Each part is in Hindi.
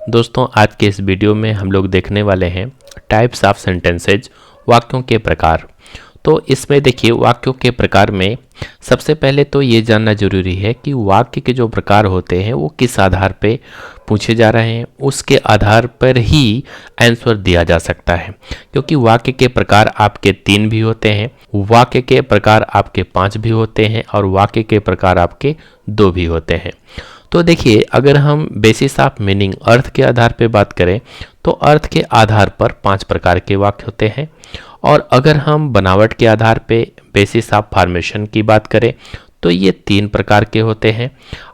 दोस्तों आज के इस वीडियो में हम लोग देखने वाले हैं टाइप्स ऑफ सेंटेंसेज, वाक्यों के प्रकार। तो इसमें देखिए वाक्यों के प्रकार में सबसे पहले तो ये जानना जरूरी है कि वाक्य के जो प्रकार होते हैं वो किस आधार पे पूछे जा रहे हैं, उसके आधार पर ही आंसर दिया जा सकता है। क्योंकि वाक्य के प्रकार आपके 3 भी होते हैं, वाक्य के प्रकार आपके 5 भी होते हैं और वाक्य के प्रकार आपके 2 भी होते हैं। तो देखिए अगर हम बेसिस ऑफ मीनिंग अर्थ के आधार पर बात करें तो अर्थ के आधार पर 5 प्रकार के वाक्य होते हैं। और अगर हम बनावट के आधार पे बेसिस ऑफ फॉर्मेशन की बात करें तो ये 3 प्रकार के होते हैं।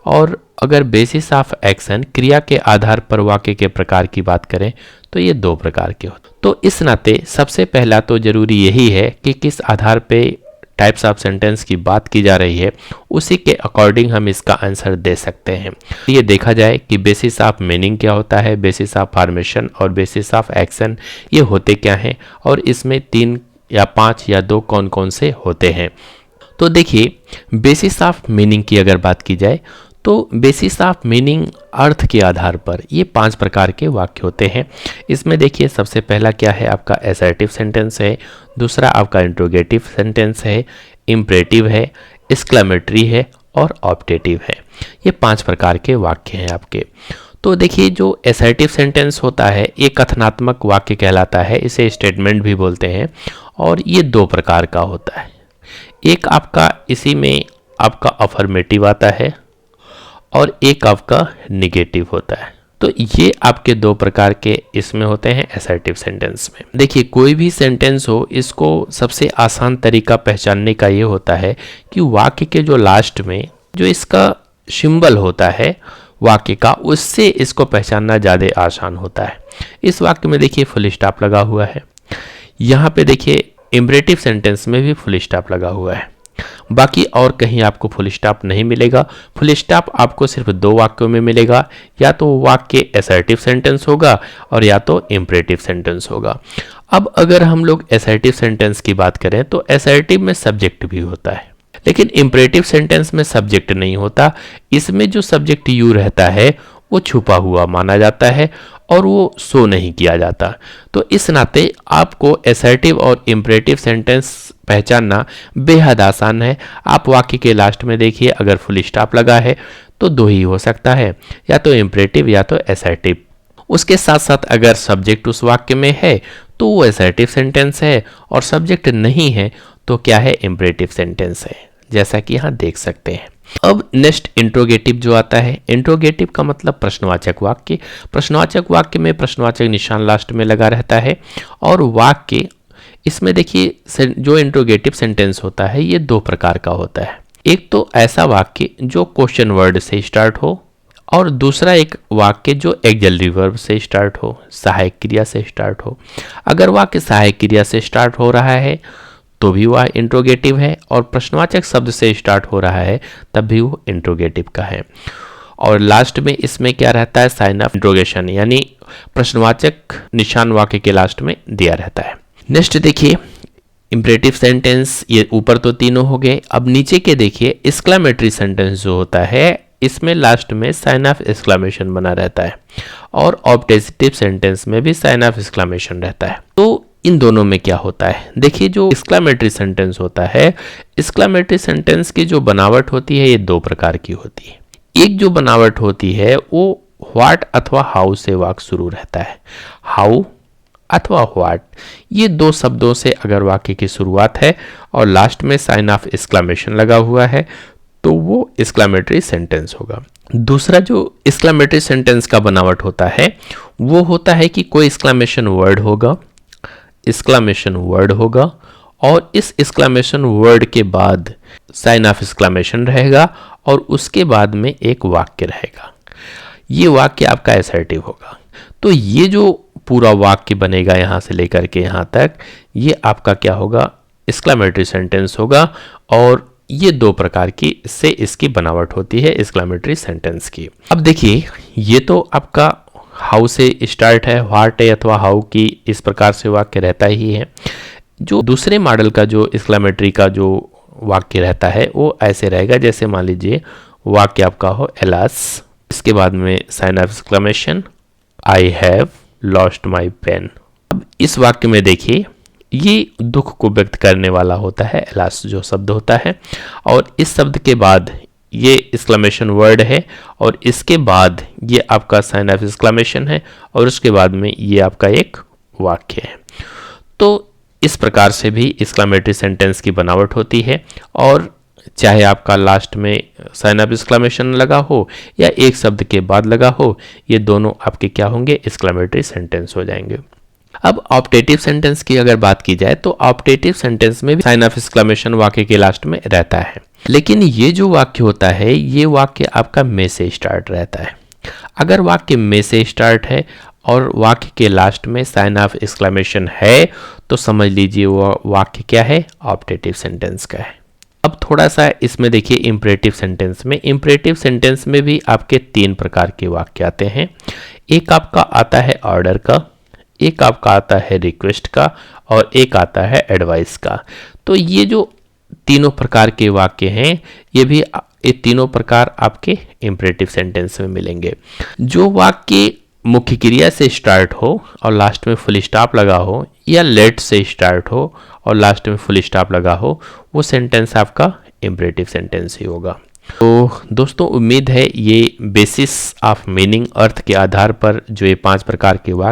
और अगर बेसिस ऑफ एक्शन क्रिया के आधार पर वाक्य के प्रकार की बात करें तो ये 2 प्रकार के होते हैं। तो इस नाते सबसे पहला तो जरूरी यही है कि किस आधार पे टाइप्स ऑफ सेंटेंस की बात की जा रही है, उसी के अकॉर्डिंग हम इसका आंसर दे सकते हैं। ये देखा जाए कि बेसिस ऑफ मीनिंग क्या होता है, बेसिस ऑफ फॉर्मेशन और बेसिस ऑफ एक्शन ये होते क्या हैं और इसमें 3 या 5 या 2 कौन कौन से होते हैं। तो देखिए बेसिस ऑफ मीनिंग की अगर बात की जाए तो बेसिस ऑफ मीनिंग अर्थ के आधार पर ये 5 प्रकार के वाक्य होते हैं। इसमें देखिए सबसे पहला क्या है, आपका असर्टिव सेंटेंस है, दूसरा आपका इंट्रोगेटिव सेंटेंस है, इम्परेटिव है, एक्सक्लेमेटरी है और ऑप्टेटिव है। ये 5 प्रकार के वाक्य हैं आपके। तो देखिए जो असर्टिव सेंटेंस होता है ये कथनात्मक वाक्य कहलाता है, इसे स्टेटमेंट भी बोलते हैं और ये 2 प्रकार का होता है। एक आपका इसी में आपका अफर्मेटिव आता है और एक आपका निगेटिव होता है। तो ये आपके 2 प्रकार के इसमें होते हैं असर्टिव सेंटेंस में। देखिए कोई भी सेंटेंस हो, इसको सबसे आसान तरीका पहचानने का ये होता है कि वाक्य के जो लास्ट में जो इसका सिंबल होता है वाक्य का, उससे इसको पहचानना ज़्यादा आसान होता है। इस वाक्य में देखिए फुल स्टॉप लगा हुआ है, यहाँ पे देखिए इम्परेटिव सेंटेंस में भी फुल स्टॉप लगा हुआ है, बाकी और कहीं आपको फुल स्टॉप नहीं मिलेगा। फुल स्टॉप आपको सिर्फ 2 वाक्यों में मिलेगा, या तो वाक्य असर्टिव सेंटेंस होगा और या तो इम्परेटिव सेंटेंस होगा। अब अगर हम लोग असर्टिव सेंटेंस की बात करें तो असर्टिव में सब्जेक्ट भी होता है, लेकिन इम्परेटिव सेंटेंस में सब्जेक्ट नहीं होता। इसमें जो सब्जेक्ट यू रहता है वो छुपा हुआ माना जाता है और वो शो नहीं किया जाता। तो इस नाते आपको असर्टिव और इम्परेटिव सेंटेंस पहचानना बेहद आसान है। आप वाक्य के लास्ट में देखिए अगर फुल स्टॉप लगा है तो 2 ही हो सकता है, या तो इम्परेटिव या तो असर्टिव। उसके साथ साथ अगर सब्जेक्ट उस वाक्य में है तो वो असर्टिव सेंटेंस है और सब्जेक्ट नहीं है तो क्या है, इम्परेटिव सेंटेंस है, जैसा कि यहाँ देख सकते हैं। अब नेक्स्ट इंट्रोगेटिव जो आता है, इंट्रोगेटिव का मतलब प्रश्नवाचक वाक्य। प्रश्नवाचक वाक्य में प्रश्नवाचक निशान लास्ट में लगा रहता है और वाक्य इसमें देखिए जो इंट्रोगेटिव सेंटेंस होता है ये 2 प्रकार का होता है। एक तो ऐसा वाक्य जो क्वेश्चन वर्ड से स्टार्ट हो और दूसरा एक वाक्य जो एक्सिलरी वर्ब से स्टार्ट हो, सहायक क्रिया से स्टार्ट हो। अगर वाक्य सहायक क्रिया से स्टार्ट हो रहा है तो भी वह इंट्रोगेटिव है, और प्रश्नवाचक शब्द से स्टार्ट हो रहा है तब भी वो इंट्रोगेटिव का है। और लास्ट में इसमें क्या रहता है, साइन ऑफ इंट्रोगेशन, यानी प्रश्नवाचक निशान वाक्य के लास्ट में दिया रहता है। नेक्स्ट देखिए इम्परेटिव सेंटेंस, ये ऊपर तो तीनों हो गए। अब नीचे के देखिए एक्सक्लेमेटरी सेंटेंस जो होता है इसमें लास्ट में साइन ऑफ एक्सक्लेमेशन बना रहता है और ऑप्टेटिव सेंटेंस में भी साइन ऑफ एक्सक्लेमेशन रहता है। तो इन दोनों में क्या होता है, देखिए जो एक्सक्लेमेटरी सेंटेंस होता है, एक्सक्लेमेटरी सेंटेंस की जो बनावट होती है ये 2 प्रकार की होती है। एक जो बनावट होती है वो व्हाट अथवा हाउ से वाक्य शुरू रहता है। हाउ अथवा व्हाट, ये 2 शब्दों से अगर वाक्य की शुरुआत है और लास्ट में साइन ऑफ एक्सक्लेमेशन लगा हुआ है तो वो एक्सक्लेमेटरी सेंटेंस होगा। दूसरा जो एक्सक्लेमेटरी सेंटेंस का बनावट होता है वो होता है कि कोई एक्सक्लेमेशन वर्ड होगा, एक्सक्लेमेशन वर्ड होगा और इस एक्सक्लेमेशन वर्ड के बाद साइन ऑफ एक्सक्लेमेशन रहेगा और उसके बाद में एक वाक्य रहेगा। ये वाक्य आपका असर्टिव होगा। तो ये जो पूरा वाक्य बनेगा यहाँ से लेकर के यहाँ तक, ये आपका क्या होगा, एक्सक्लेमेटरी सेंटेंस होगा। और ये 2 प्रकार की से इसकी बनावट होती है एक्सक्लेमेटरी सेंटेंस की। अब देखिए ये तो आपका हाउ से स्टार्ट है, व्हाट है अथवा हाउ की इस प्रकार से वाक्य रहता ही है। जो दूसरे मॉडल का जो एक्सक्लेमेटरी का जो वाक्य रहता है वो ऐसे रहेगा, जैसे मान लीजिए वाक्य आपका हो एलास, इसके बाद में sign of exclamation I have lost my pen. अब इस वाक्य में देखिए, ये दुख को व्यक्त करने वाला होता है एलास जो शब्द होता है, और इस शब्द के बाद ये एक्सक्लेमेशन वर्ड है, और इसके बाद ये आपका साइन ऑफ एक्सक्लेमेशन है, और उसके बाद में ये आपका एक वाक्य है। तो इस प्रकार से भी एक्सक्लेमेटरी सेंटेंस की बनावट होती है, और चाहे आपका लास्ट में साइन ऑफ एक्सक्लेमेशन लगा हो या एक शब्द के बाद लगा हो, ये दोनों आपके क्या होंगे, एक्सक्लेमेटरी सेंटेंस हो जाएंगे। अब ऑप्टेटिव सेंटेंस की अगर बात की जाए तो ऑप्टेटिव सेंटेंस में भी साइन ऑफ एक्सक्लेमेशन वाक्य के लास्ट में रहता है, लेकिन ये जो वाक्य होता है ये वाक्य आपका में से स्टार्ट रहता है। अगर वाक्य में से स्टार्ट है और वाक्य के लास्ट में साइन ऑफ एक्सक्लेमेशन है तो समझ लीजिए वो वाक्य क्या है, ऑप्टेटिव सेंटेंस का है। अब थोड़ा सा इसमें देखिए इंपरेटिव सेंटेंस में, इंपरेटिव सेंटेंस में भी आपके 3 प्रकार के वाक्य आते हैं। एक आपका आता है ऑर्डर का, एक आपका आता है रिक्वेस्ट का, और एक आता है एडवाइस का। तो ये जो तीनों प्रकार के वाक्य हैं ये तीनों प्रकार आपके इंपरेटिव सेंटेंस में मिलेंगे। जो वाक्य मुख्य क्रिया से स्टार्ट हो और लास्ट में फुल स्टॉप लगा हो, या लेट से स्टार्ट हो और लास्ट में फुल स्टॉप लगा हो, वो सेंटेंस आपका इंपरेटिव सेंटेंस ही होगा। तो दोस्तों उम्मीद है ये बेसिस ऑफ मीनिंग अर्थ के आधार पर जो ये 5 प्रकार के वाक्य